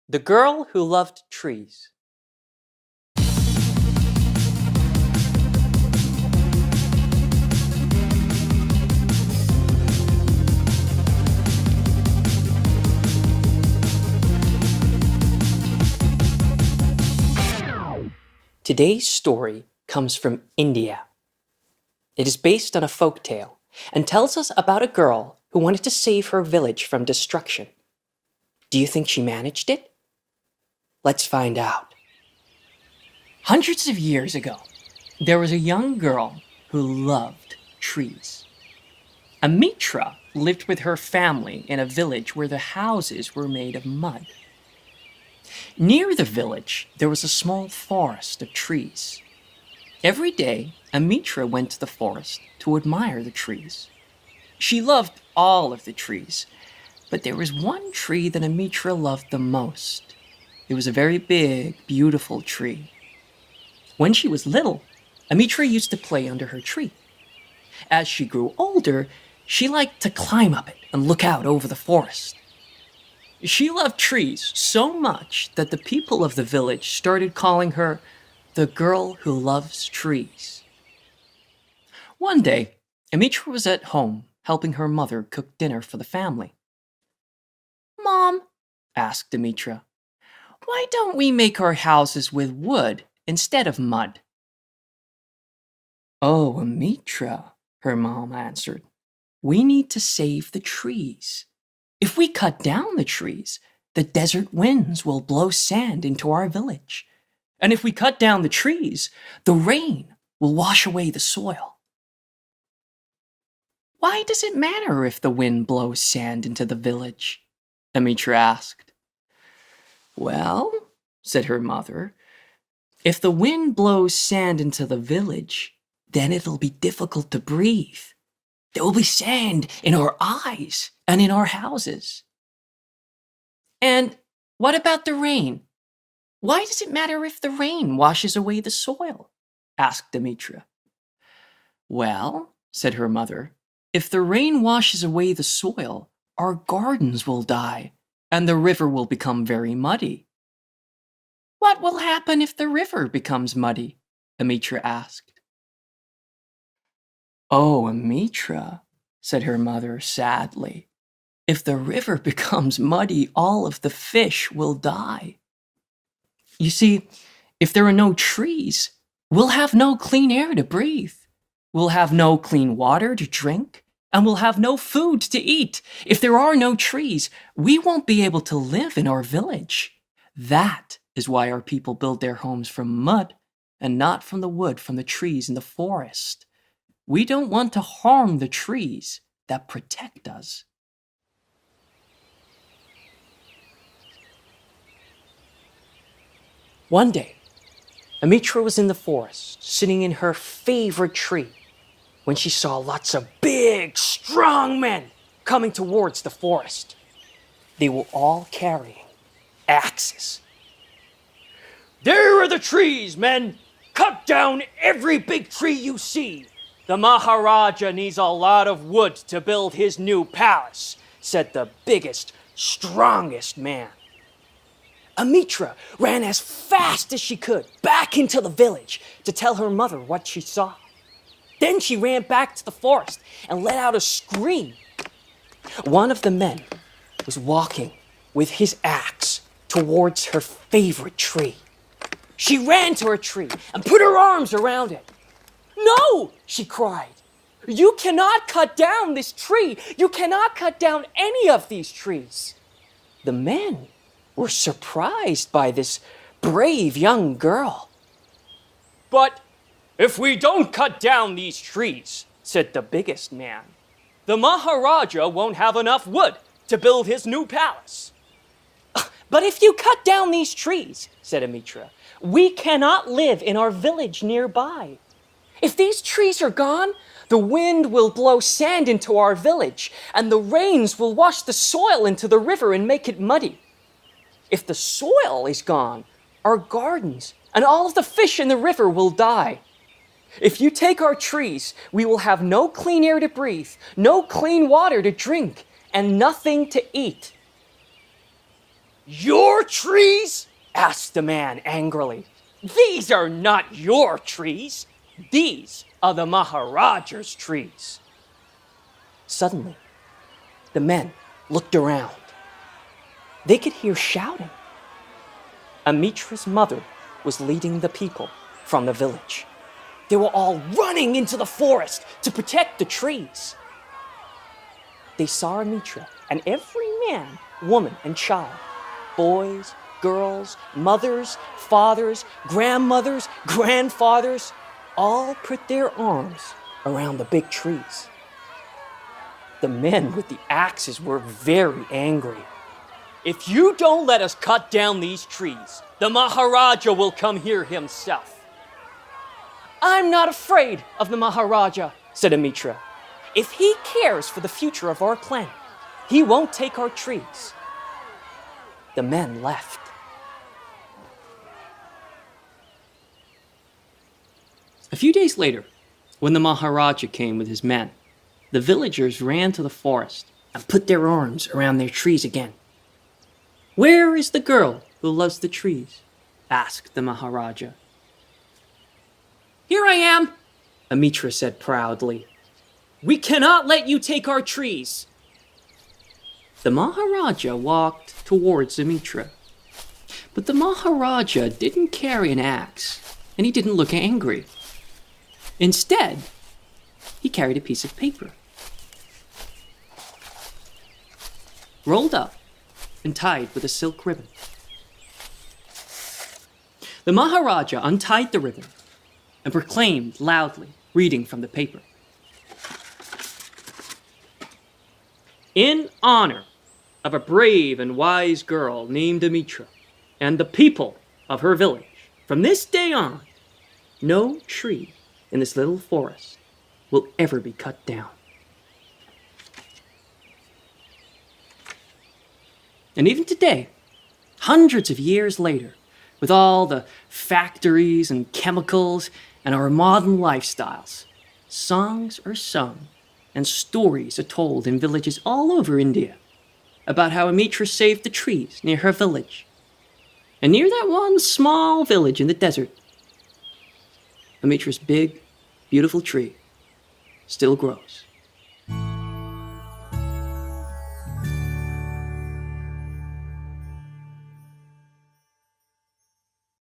The Girl Who Loved Trees. Today's story comes from India. It is based on a folk tale and tells us about a girl who wanted to save her village from destruction. Do you think she managed it? Let's find out. Hundreds of years ago, there was a young girl who loved trees. Amitra lived with her family in a village where the houses were made of mud. Near the village, there was a small forest of trees. Every day, Amitra went to the forest to admire the trees. She loved all of the trees, but there was one tree that Amitra loved the most. It was a very big, beautiful tree. When she was little, Amitra used to play under her tree. As she grew older, she liked to climb up it and look out over the forest. She loved trees so much that the people of the village started calling her the girl who loves trees. One day, Amitra was at home helping her mother cook dinner for the family. "Mom," asked Amitra, "why don't we make our houses with wood instead of mud?" "Oh, Amitra," her mom answered, "we need to save the trees. If we cut down the trees, the desert winds will blow sand into our village. And if we cut down the trees, the rain will wash away the soil." "Why does it matter if the wind blows sand into the village?" Amitra asked. "Well," said her mother, "if the wind blows sand into the village, then it'll be difficult to breathe. There will be sand in our eyes and in our houses." "And what about the rain? Why does it matter if the rain washes away the soil?" asked Amitra. "Well," said her mother, "if the rain washes away the soil, our gardens will die, and the river will become very muddy." "What will happen if the river becomes muddy?" Amitra asked. "Oh, Amitra," said her mother sadly, "if the river becomes muddy, all of the fish will die. You see, if there are no trees, we'll have no clean air to breathe. We'll have no clean water to drink, and we'll have no food to eat. If there are no trees, we won't be able to live in our village. That is why our people build their homes from mud and not from the wood from the trees in the forest. We don't want to harm the trees that protect us." One day, Amitra was in the forest, sitting in her favorite tree, when she saw lots of big, strong men coming towards the forest. They were all carrying axes. "There are the trees, men! Cut down every big tree you see! The Maharaja needs a lot of wood to build his new palace," said the biggest, strongest man. Amitra ran as fast as she could back into the village to tell her mother what she saw. Then she ran back to the forest and let out a scream. One of the men was walking with his axe towards her favorite tree. She ran to her tree and put her arms around it. "No!" she cried. "You cannot cut down this tree. You cannot cut down any of these trees." The men were surprised by this brave young girl. "But if we don't cut down these trees," said the biggest man, "the Maharaja won't have enough wood to build his new palace." "But if you cut down these trees," said Amitra, "we cannot live in our village nearby. If these trees are gone, the wind will blow sand into our village, and the rains will wash the soil into the river and make it muddy. If the soil is gone, our gardens and all of the fish in the river will die. If you take our trees, we will have no clean air to breathe, no clean water to drink, and nothing to eat." "Your trees?" asked the man angrily. "These are not your trees. These are the Maharaja's trees." Suddenly, the men looked around. They could hear shouting. Amitra's mother was leading the people from the village. They were all running into the forest to protect the trees. They saw Amitra, and every man, woman, and child, boys, girls, mothers, fathers, grandmothers, grandfathers, all put their arms around the big trees. The men with the axes were very angry. "If you don't let us cut down these trees, the Maharaja will come here himself." "I'm not afraid of the Maharaja," said Amitra. "If he cares for the future of our planet, he won't take our trees." The men left. A few days later, when the Maharaja came with his men, the villagers ran to the forest and put their arms around their trees again. "Where is the girl who loves the trees?" asked the Maharaja. "Here I am," Amitra said proudly. "We cannot let you take our trees." The Maharaja walked towards Amitra. But the Maharaja didn't carry an axe, and he didn't look angry. Instead, he carried a piece of paper, rolled up and tied with a silk ribbon. The Maharaja untied the ribbon and proclaimed loudly, reading from the paper. "In honor of a brave and wise girl named Amitra and the people of her village, from this day on, no tree in this little forest will ever be cut down." And even today, hundreds of years later, with all the factories and chemicals and our modern lifestyles, songs are sung and stories are told in villages all over India about how Amitra saved the trees near her village. And near that one small village in the desert, Amitra's big, beautiful tree still grows.